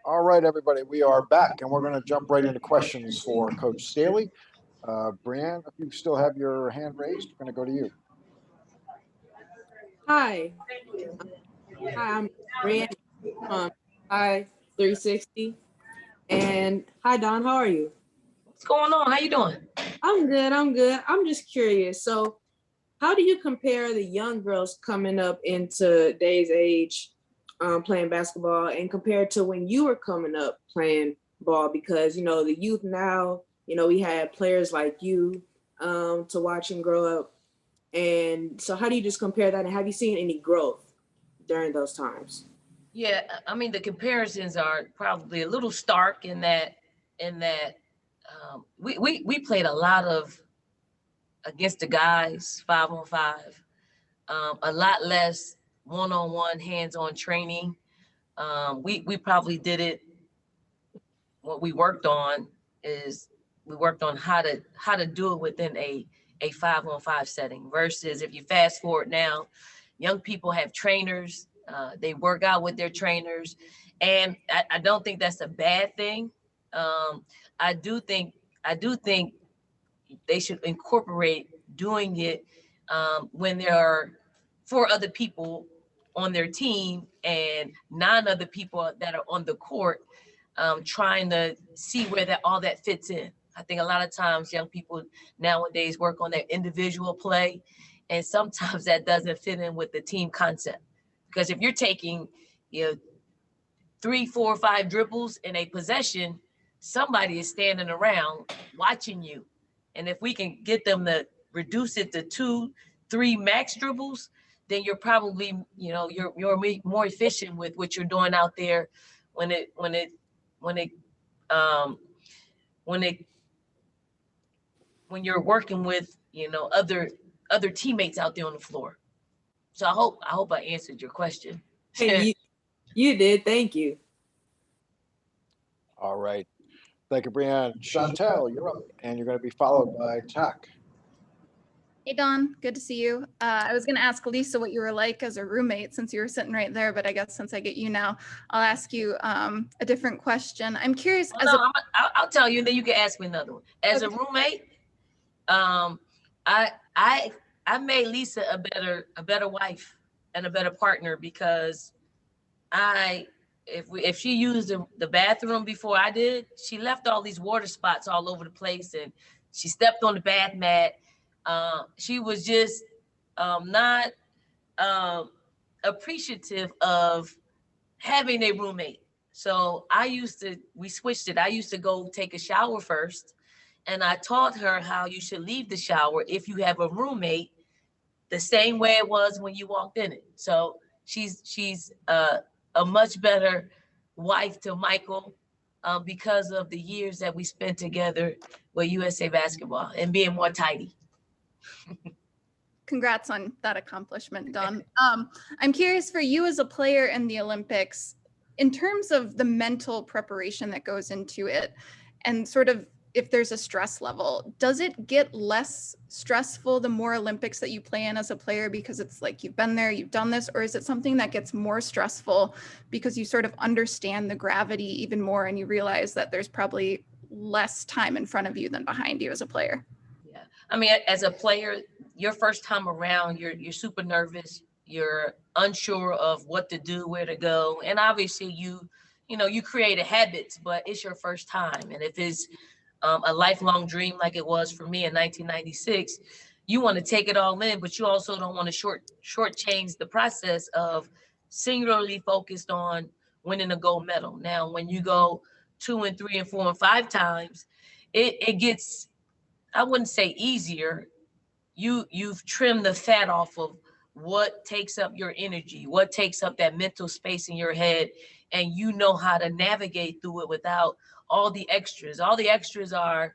All right, everybody, we are back, and we're going to jump right into questions for Coach Staley. Brianne, if you still have your hand raised, we're going to go to you. Hi. Hi, I'm Brianne from Hi 360. And hi, Don, how are you? What's going on? How you doing? I'm good. I'm just curious. So how do you compare the young girls coming up into today's age playing basketball and compared to when you were coming up playing ball? Because, the youth now, we had players like you to watch and grow up. And so how do you just compare that? And have you seen any growth during those times? Yeah, I mean, the comparisons are probably a little stark in that we played a lot of against the guys 5-on-5, a lot less one-on-one hands-on training. We probably did it. What we worked on is we worked on how to do it within a 5-on-5 setting versus if you fast forward now, young people have trainers. They work out with their trainers, and I don't think that's a bad thing. I do think they should incorporate doing it when there are 4 other people on their team and 9 other people that are on the court, trying to see where all that fits in. I think a lot of times young people nowadays work on their individual play, and sometimes that doesn't fit in with the team concept. Because if you're taking, 3, 4, 5 dribbles in a possession, somebody is standing around watching you. And if we can get them to reduce it to 2, 3 max dribbles, then you're probably, you're more efficient with what you're doing out there when you're working with, other teammates out there on the floor. So I hope I answered your question. Hey, you did. Thank you. All right. Thank you, Brianne. Chantel, you're up, and you're going to be followed by Tak. Hey, Don. Good to see you. I was going to ask Lisa what you were like as a roommate since you were sitting right there, but I guess since I get you now, I'll ask you a different question. I'm curious. I'll tell you, and then you can ask me another one. As a roommate, I made Lisa a better wife and a better partner because if she used the bathroom before I did, she left all these water spots all over the place, and she stepped on the bath mat. She was just not appreciative of having a roommate. So we switched it. I used to go take a shower first, and I taught her how you should leave the shower if you have a roommate the same way it was when you walked in it. So she's a much better wife to Michael because of the years that we spent together with USA Basketball and being more tidy. Congrats on that accomplishment, Don. I'm curious for you as a player in the Olympics, in terms of the mental preparation that goes into it and sort of if there's a stress level, does it get less stressful the more Olympics that you play in as a player because it's like you've been there, you've done this, or is it something that gets more stressful because you sort of understand the gravity even more and you realize that there's probably less time in front of you than behind you as a player? Yeah, I mean, as a player, your first time around, you're super nervous, you're unsure of what to do, where to go, and obviously you create a habit, but it's your first time, and if it's a lifelong dream like it was for me in 1996, you want to take it all in, but you also don't want to shortchange the process of singularly focused on winning a gold medal. Now, when you go 2 and 3 and 4 and 5 times, it gets, I wouldn't say easier. You've trimmed the fat off of what takes up your energy, what takes up that mental space in your head, and you know how to navigate through it without all the extras. All the extras are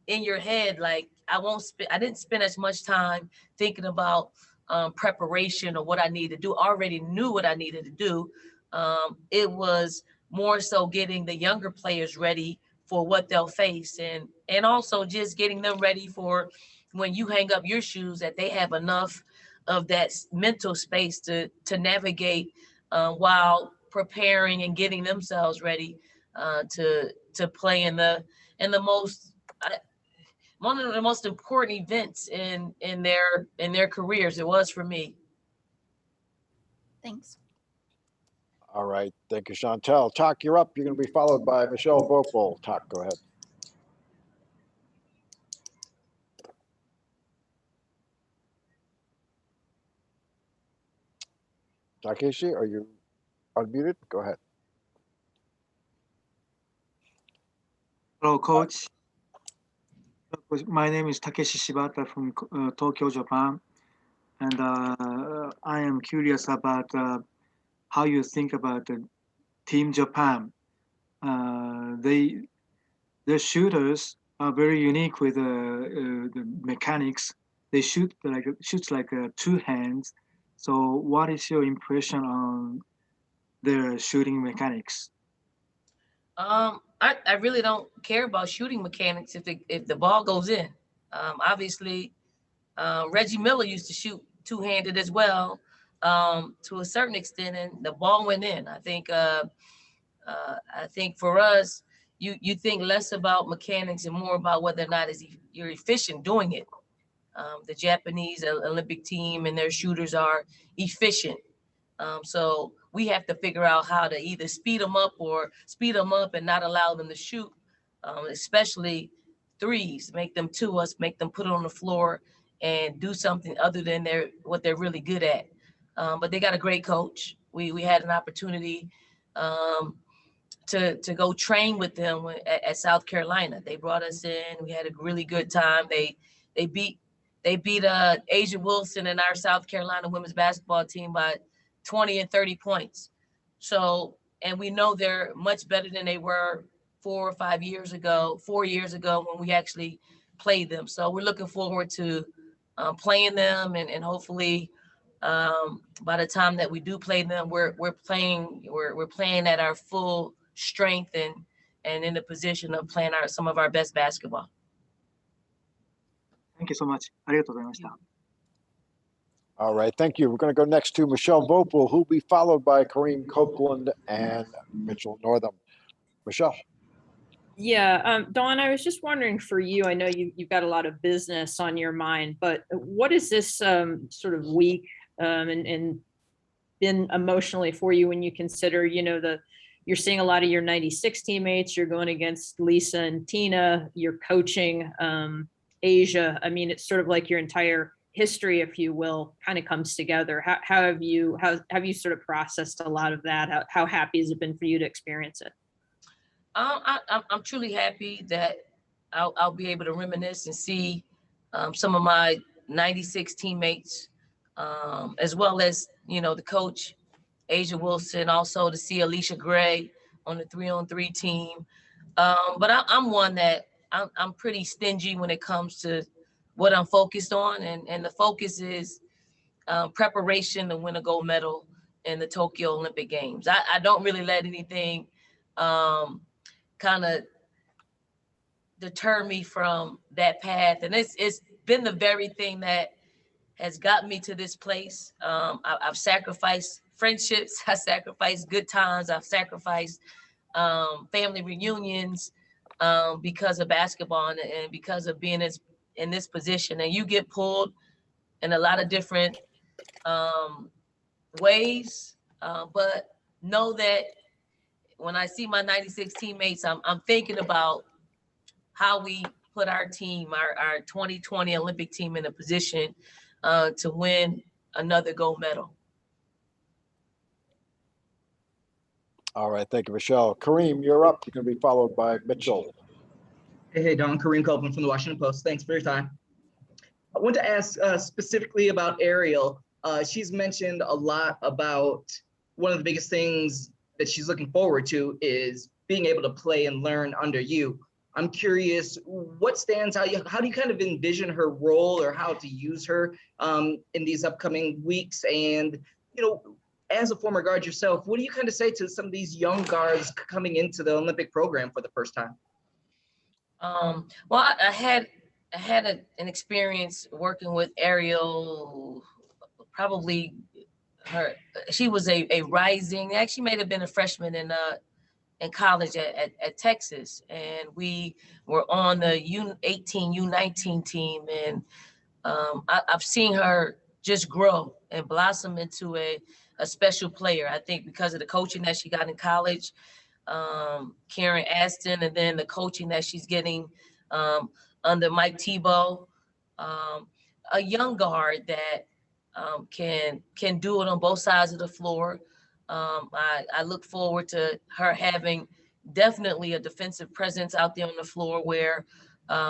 in your head. Like I didn't spend as much time thinking about preparation or what I needed to do. I already knew what I needed to do. It was more so getting the younger players ready for what they'll face, and also just getting them ready for when you hang up your shoes, that they have enough of that mental space to navigate while preparing and getting themselves ready to play in the most one of the most important events in their careers. It was for me. Thanks. All right. Thank you, Chantel. Tak, you're up. You're going to be followed by Michelle Vopel. Tak, go ahead. Takeshi, are you unmuted? Go ahead. Hello, Coach. My name is Takeshi Shibata from Tokyo, Japan. And I am curious about how you think about the Team Japan. Their shooters are very unique with the mechanics. They shoots like two hands. So what is your impression on their shooting mechanics? I really don't care about shooting mechanics if the ball goes in. Obviously, Reggie Miller used to shoot two-handed as well, to a certain extent, and the ball went in. I think for us, you think less about mechanics and more about whether or not you're efficient doing it. The Japanese Olympic team and their shooters are efficient. So we have to figure out how to either speed them up and not allow them to shoot, especially threes, make them to us, make them put it on the floor and do something other than what they're really good at. But they got a great coach. We had an opportunity to go train with them at South Carolina. They brought us in. We had a really good time. They beat Asia Wilson and our South Carolina women's basketball team by 20 and 30 points. So, and we know they're much better than they were 4 years ago when we actually played them. So we're looking forward to playing them, and hopefully by the time that we do play them, we're playing at our full strength and in the position of playing some of our best basketball. Thank you so much. ありがとうございました。 All right. Thank you. We're going to go next to Michelle Vopel, who'll be followed by Kareem Copeland and Mitchell Northam. Michelle. Yeah, Dawn, I was just wondering for you, I know you've got a lot of business on your mind, but what is this sort of week and been emotionally for you when you consider, you're seeing a lot of your 96 teammates, you're going against Lisa and Tina, you're coaching Asia. I mean, it's sort of like your entire history, if you will, kind of comes together. How have you sort of processed a lot of that? How happy has it been for you to experience it? I'm truly happy that I'll be able to reminisce and see some of my 96 teammates, as well as, the coach, Asia Wilson, also to see Alicia Gray on the 3-on-3 team. But I'm one that I'm pretty stingy when it comes to what I'm focused on. And the focus is preparation to win a gold medal in the Tokyo Olympic Games. I don't really let anything kind of deter me from that path. And it's been the very thing that has gotten me to this place. I've sacrificed friendships. I sacrificed good times. I've sacrificed family reunions because of basketball and because of being in this position. And you get pulled in a lot of different ways, but know that when I see my 96 teammates, I'm thinking about how we put our team, our 2020 Olympic team, in a position to win another gold medal. All right. Thank you, Michelle. Kareem, you're up. You're going to be followed by Mitchell. Hey, Don. Kareem Copeland from the Washington Post. Thanks for your time. I want to ask specifically about Ariel. She's mentioned a lot about one of the biggest things that she's looking forward to is being able to play and learn under you. I'm curious, what stands out? How do you kind of envision her role or how to use her in these upcoming weeks? And, as a former guard yourself, what do you kind of say to some of these young guards coming into the Olympic program for the first time? Well, I had had an experience working with Ariel, probably she was a rising, actually may have been a freshman in college at Texas. And we were on the U18, U19 team. And I've seen her just grow and blossom into a special player. I think because of the coaching that she got in college, Karen Aston, and then the coaching that she's getting under Mike Tebow, a young guard that can do it on both sides of the floor. I look forward to her having definitely a defensive presence out there on the floor where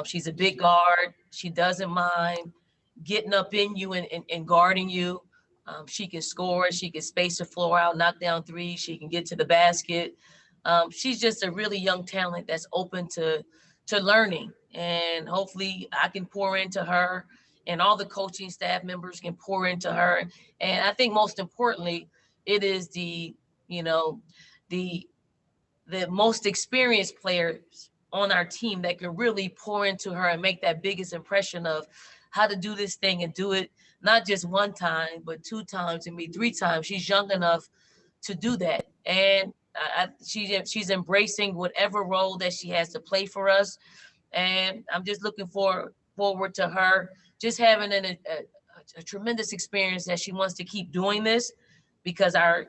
she's a big guard. She doesn't mind getting up in you and guarding you. She can score. She can space the floor out, knock down threes. She can get to the basket. She's just a really young talent that's open to learning. And hopefully I can pour into her and all the coaching staff members can pour into her. And I think most importantly, it is the most experienced players on our team that can really pour into her and make that biggest impression of how to do this thing and do it not just one time, but 2 times and maybe 3 times. She's young enough to do that. And she's embracing whatever role that she has to play for us. And I'm just looking forward to her just having a tremendous experience that she wants to keep doing this because our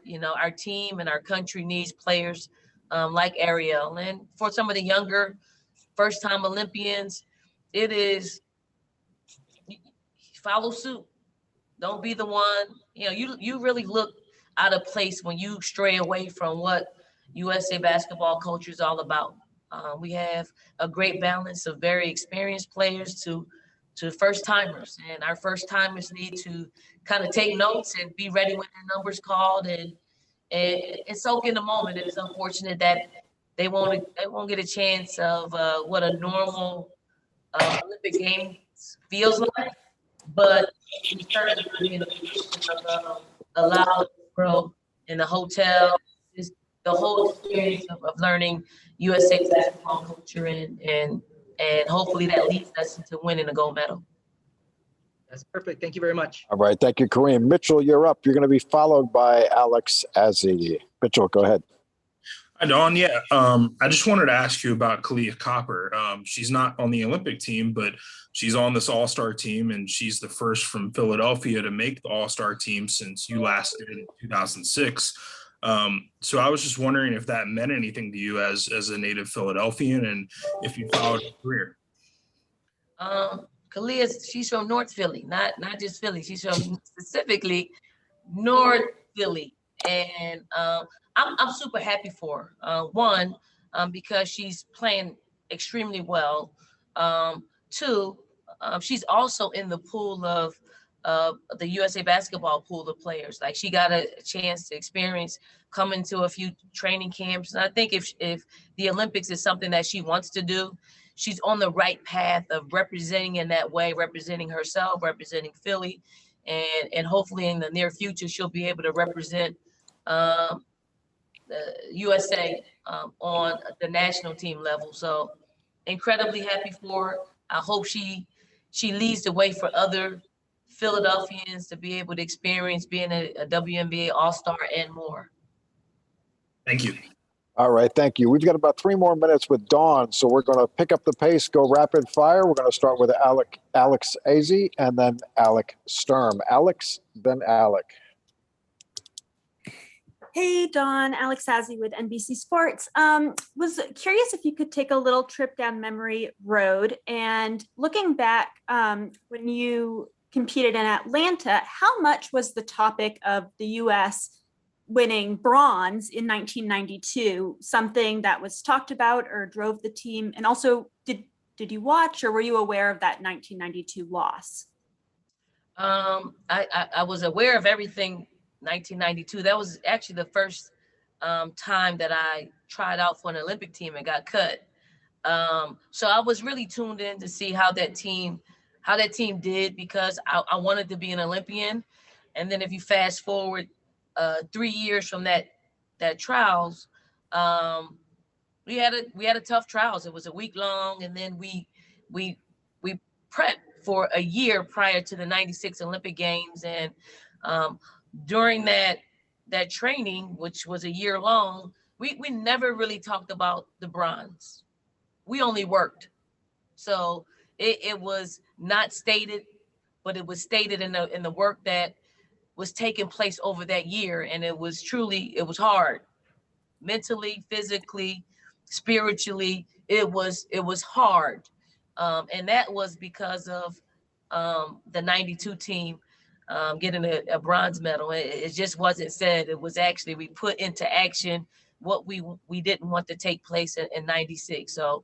team and our country needs players like Ariel. And for some of the younger first-time Olympians, it is follow suit. Don't be the one, you really look out of place when you stray away from what USA basketball culture is all about. We have a great balance of very experienced players to first timers, and our first timers need to kind of take notes and be ready when their number's called and soak in the moment. It is unfortunate that they won't get a chance of what a normal Olympic Games feels like, but we certainly be in a position of allow them to grow in the hotel, just the whole experience of learning USA basketball culture and hopefully that leads us into winning a gold medal. That's perfect. Thank you very much. All right. Thank you, Kareem. Mitchell, you're up. You're going to be followed by Alex Azzi. Mitchell, go ahead. Hi, Dawn. Yeah, I just wanted to ask you about Kalia Copper. She's not on the Olympic team, but she's on this all-star team, and she's the first from Philadelphia to make the all-star team since you last did in 2006. So I was just wondering if that meant anything to you as a native Philadelphian and if you followed her career. Kalia, she's from North Philly, not just Philly. She's from specifically North Philly. And I'm super happy for her. One, because she's playing extremely well. 2, she's also in the pool of the USA basketball pool of players. Like she got a chance to experience coming to a few training camps. And I think if the Olympics is something that she wants to do, she's on the right path of representing in that way, representing herself, representing Philly. And hopefully in the near future, she'll be able to represent the USA on the national team level. So incredibly happy for her. I hope she leads the way for other Philadelphians to be able to experience being a WNBA All-Star and more. Thank you. All right. Thank you. We've got about 3 more minutes with Dawn, so we're going to pick up the pace, go rapid fire. We're going to start with Alex Azzi and then Alec Sturm. Alex, then Alec. Hey, Dawn, Alex Azzi with NBC Sports. Was curious if you could take a little trip down memory road and looking back when you competed in Atlanta, how much was the topic of the U.S. winning bronze in 1992 something that was talked about or drove the team? And also, did you watch or were you aware of that 1992 loss? I was aware of everything 1992. That was actually the first time that I tried out for an Olympic team and got cut. So I was really tuned in to see how that team did because I wanted to be an Olympian. And then if you fast forward 3 years from that trials, we had a tough trials. It was a week long, and then we prep for a year prior to the 96 Olympic Games. And during that training, which was a year long, we never really talked about the bronze. We only worked. So it was not stated, but it was stated in the work that was taking place over that year. And it was hard, mentally, physically, spiritually. It was hard. And that was because of the 92 team getting a bronze medal. It just wasn't said. It was actually, we put into action what we didn't want to take place in 96. So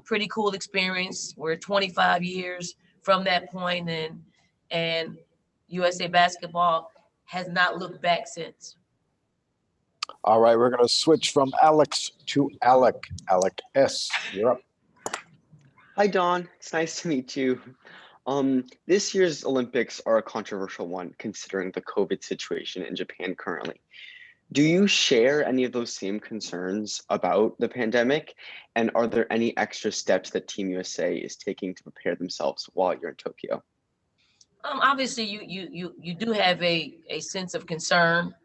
pretty cool experience. We're 25 years from that point, and USA Basketball has not looked back since. All right, we're going to switch from Alex to Alec. Alec S., you're up. Hi, Dawn. It's nice to meet you. This year's Olympics are a controversial one considering the COVID situation in Japan currently. Do you share any of those same concerns about the pandemic? And are there any extra steps that Team USA is taking to prepare themselves while you're in Tokyo? Obviously, you do have a sense of concern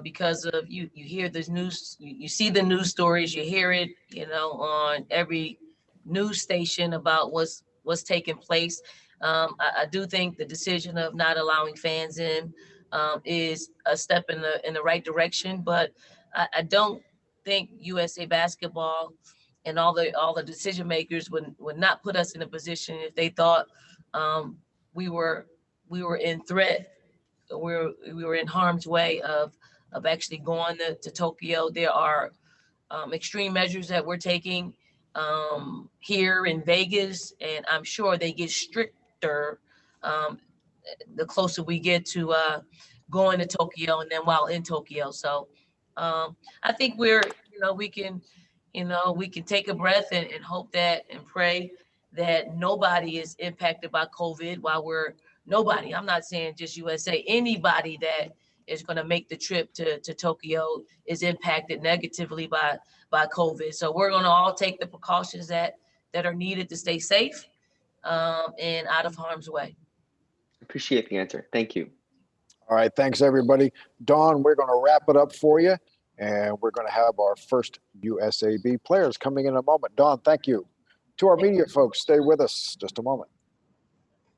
because of you hear this news, you see the news stories, you hear it, on every news station about what's taking place. I do think the decision of not allowing fans in is a step in the right direction, but I don't think USA Basketball and all the decision makers would not put us in a position if they thought we were in threat, we were in harm's way of actually going to Tokyo. There are extreme measures that we're taking here in Vegas, and I'm sure they get stricter the closer we get to going to Tokyo and then while in Tokyo. So I think we can take a breath and hope that and pray that nobody is impacted by COVID nobody, I'm not saying just USA, anybody that is going to make the trip to Tokyo is impacted negatively by COVID. So we're going to all take the precautions that are needed to stay safe and out of harm's way. Appreciate the answer. Thank you. All right, thanks everybody. Dawn, we're going to wrap it up for you, and we're going to have our first USAB players coming in a moment. Dawn, thank you. To our media folks, stay with us just a moment.